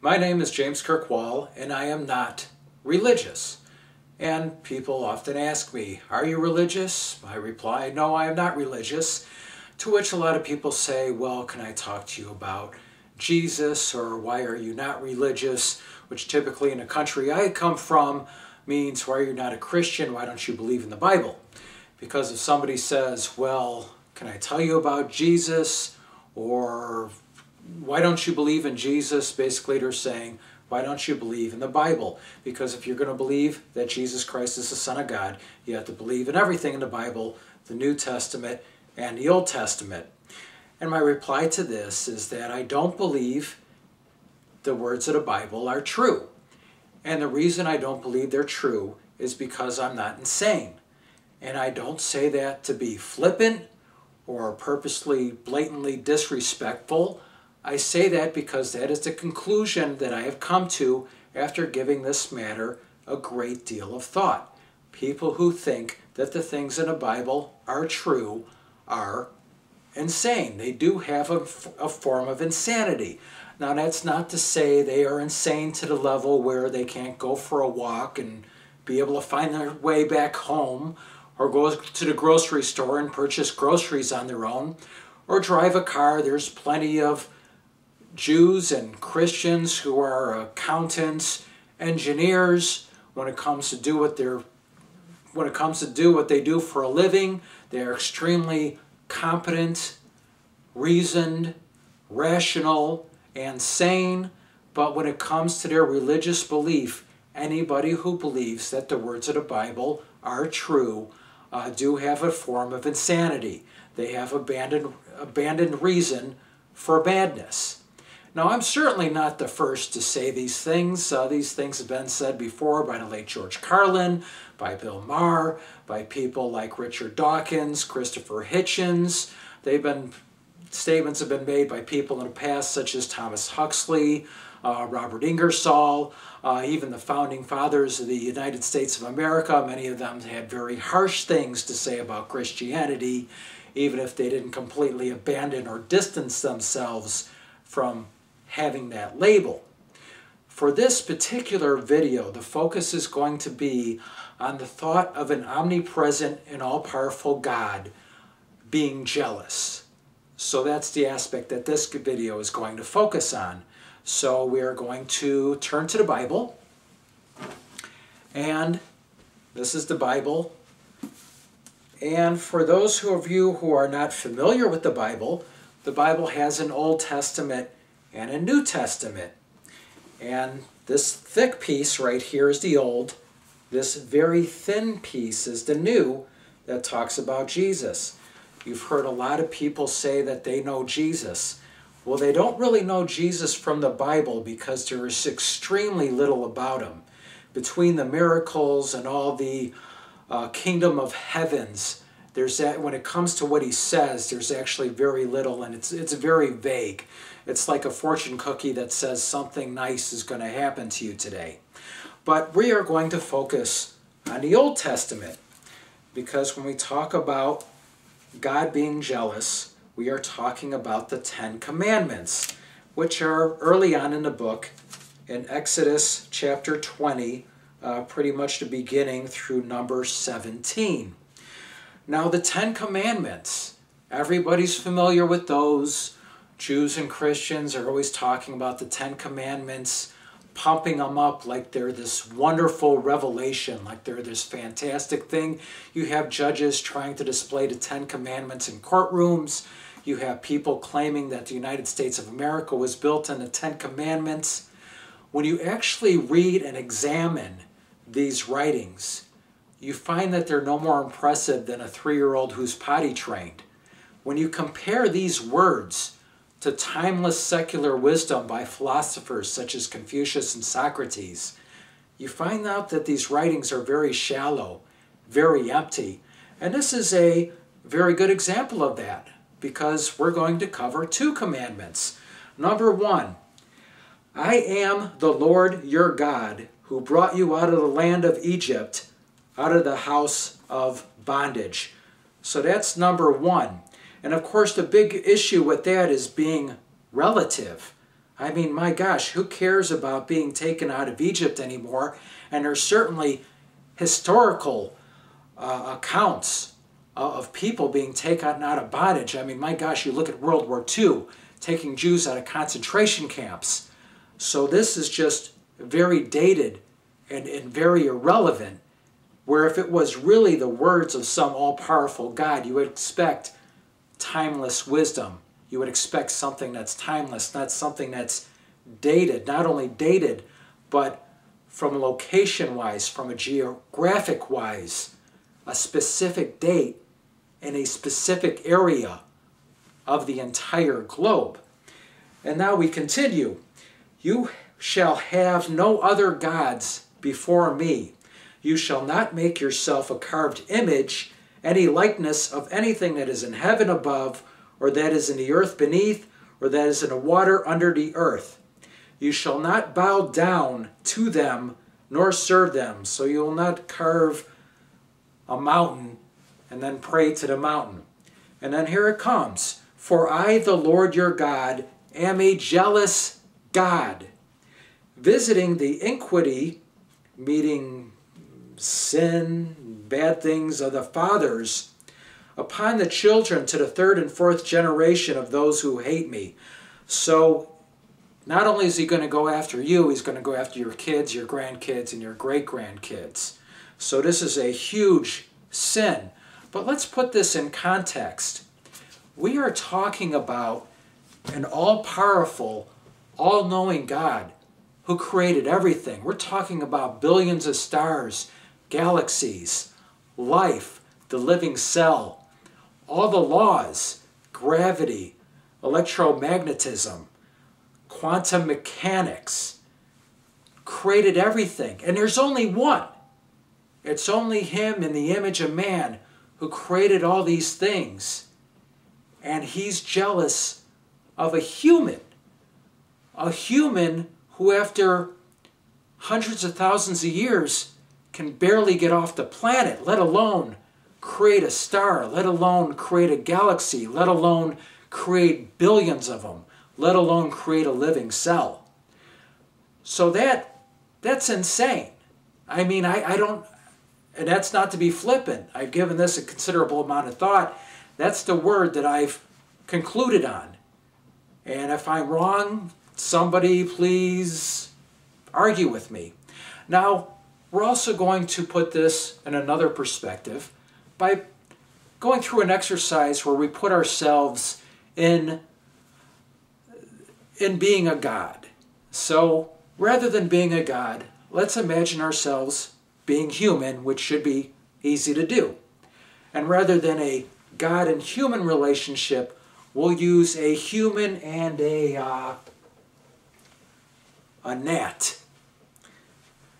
My name is James Kirkwall, and I am not religious. And people often ask me, are you religious? I reply, no, I am not religious. To which a lot of people say, well, can I talk to you about Jesus, or why are you not religious? Which typically in a country I come from means, why are you not a Christian? Why don't you believe in the Bible? Because if somebody says, well, can I tell you about Jesus? Or why don't you believe in Jesus? Basically they're saying, why don't you believe in the Bible? Because if you're going to believe that Jesus Christ is the Son of God, you have to believe in everything in the Bible, the New Testament and the Old Testament. And my reply to this is that I don't believe the words of the Bible are true. And the reason I don't believe they're true is because I'm not insane. And I don't say that to be flippant or purposely, blatantly disrespectful. I say that because that is the conclusion that I have come to after giving this matter a great deal of thought. People who think that the things in the Bible are true are insane. They do have a form of insanity. Now that's not to say they are insane to the level where they can't go for a walk and be able to find their way back home, or go to the grocery store and purchase groceries on their own, or drive a car. There's plenty of Jews and Christians who are accountants, engineers. When it comes to do what they do for a living, they're extremely competent, reasoned, rational, and sane. But when it comes to their religious belief, anybody who believes that the words of the Bible are true do have a form of insanity. They have abandoned reason for madness. Now, I'm certainly not the first to say these things. These things have been said before by the late George Carlin, by Bill Maher, by people like Richard Dawkins, Christopher Hitchens. Statements have been made by people in the past, such as Thomas Huxley, Robert Ingersoll, even the founding fathers of the United States of America. Many of them had very harsh things to say about Christianity, even if they didn't completely abandon or distance themselves from having that label. For this particular video, the focus is going to be on the thought of an omnipresent and all-powerful God being jealous. So that's the aspect that this video is going to focus on. So we are going to turn to the Bible, and this is the Bible. And for those of you who are not familiar with the Bible has an Old Testament and a New Testament. And this thick piece right here is the Old. This very thin piece is the New that talks about Jesus. You've heard a lot of people say that they know Jesus. Well, they don't really know Jesus from the Bible because there is extremely little about him. Between the miracles and all the kingdom of heavens, there's that. When it comes to what he says, there's actually very little, and it's very vague. It's like a fortune cookie that says something nice is going to happen to you today. But we are going to focus on the Old Testament, because when we talk about God being jealous, we are talking about the 10 Commandments, which are early on in the book, in Exodus chapter 20, pretty much the beginning through number 17. Now the 10 Commandments, everybody's familiar with those. Jews and Christians are always talking about the 10 Commandments, pumping them up like they're this wonderful revelation, like they're this fantastic thing. You have judges trying to display the 10 Commandments in courtrooms. You have people claiming that the United States of America was built on the 10 Commandments. When you actually read and examine these writings, you find that they're no more impressive than a 3-year-old who's potty trained. When you compare these words to timeless secular wisdom by philosophers such as Confucius and Socrates, you find out that these writings are very shallow, very empty. And this is a very good example of that, because we're going to cover 2 commandments. Number 1, I am the Lord your God who brought you out of the land of Egypt, out of the house of bondage. So that's number 1. And of course the big issue with that is being relative. I mean, my gosh, who cares about being taken out of Egypt anymore? And there's certainly historical accounts of people being taken out of bondage. I mean, my gosh, you look at World War II, taking Jews out of concentration camps. So this is just very dated and very irrelevant, where if it was really the words of some all-powerful God, you would expect timeless wisdom. You would expect something that's timeless, not something that's dated. Not only dated, but from location-wise, from a geographic-wise, a specific date in a specific area of the entire globe. And now we continue. You shall have no other gods before me. You shall not make yourself a carved image, any likeness of anything that is in heaven above, or that is in the earth beneath, or that is in the water under the earth. You shall not bow down to them, nor serve them. So you will not carve a mountain and then pray to the mountain. And then here it comes. For I, the Lord your God, am a jealous God, visiting the iniquity, meaning sin, bad things of the fathers, upon the children to the third and fourth generation of those who hate me. So not only is he going to go after you, he's going to go after your kids, your grandkids, and your great-grandkids. So this is a huge sin. But let's put this in context. We are talking about an all-powerful, all-knowing God who created everything. We're talking about billions of stars, galaxies, life, the living cell, all the laws, gravity, electromagnetism, quantum mechanics, created everything. And there's only one. It's only him in the image of man who created all these things. And he's jealous of a human who after hundreds of thousands of years can barely get off the planet, let alone create a star, let alone create a galaxy, let alone create billions of them, let alone create a living cell. So that's insane. I mean, I don't, and that's not to be flippant. I've given this a considerable amount of thought. That's the word that I've concluded on. And if I'm wrong, somebody please argue with me. Now, we're also going to put this in another perspective by going through an exercise where we put ourselves in being a god. So, rather than being a god, let's imagine ourselves being human, which should be easy to do. And rather than a God and human relationship, we'll use a human and a gnat.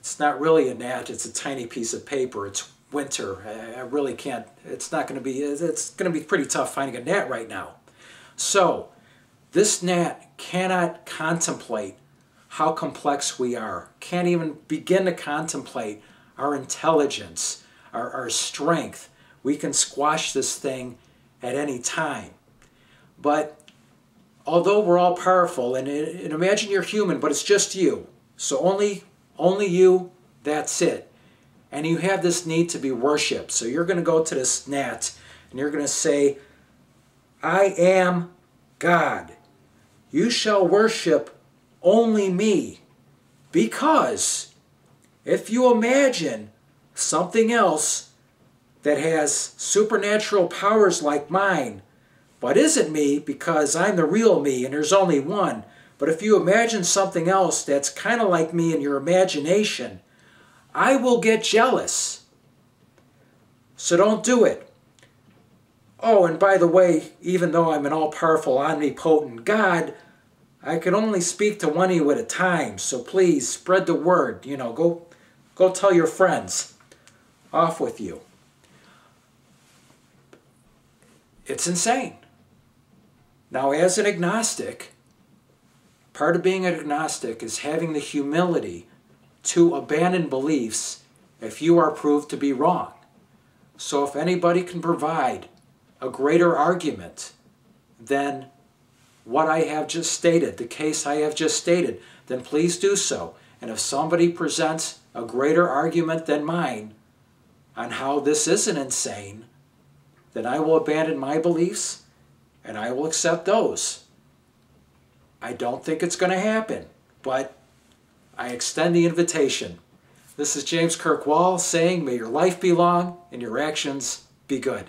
It's not really a gnat, it's a tiny piece of paper. It's winter. I really can't, it's going to be pretty tough finding a gnat right now. So, this gnat cannot contemplate how complex we are, can't even begin to contemplate our intelligence, our strength. We can squash this thing at any time. But although we're all powerful, and imagine you're human, but it's just you. So only you, that's it. And you have this need to be worshipped. So you're going to go to this gnat, and you're going to say, I am God. You shall worship only me. Because if you imagine something else that has supernatural powers like mine, but isn't me because I'm the real me and there's only one. But if you imagine something else that's kind of like me in your imagination, I will get jealous. So don't do it. Oh, and by the way, even though I'm an all-powerful, omnipotent God, I can only speak to one of you at a time. So please spread the word. You know, go tell your friends. Off with you. It's insane. Now, as an agnostic, part of being an agnostic is having the humility to abandon beliefs if you are proved to be wrong. So if anybody can provide a greater argument than what I have just stated, the case I have just stated, then please do so. And if somebody presents a greater argument than mine on how this isn't insane, then I will abandon my beliefs and I will accept those. I don't think it's going to happen, but I extend the invitation. This is James Kirk Wall saying, may your life be long and your actions be good.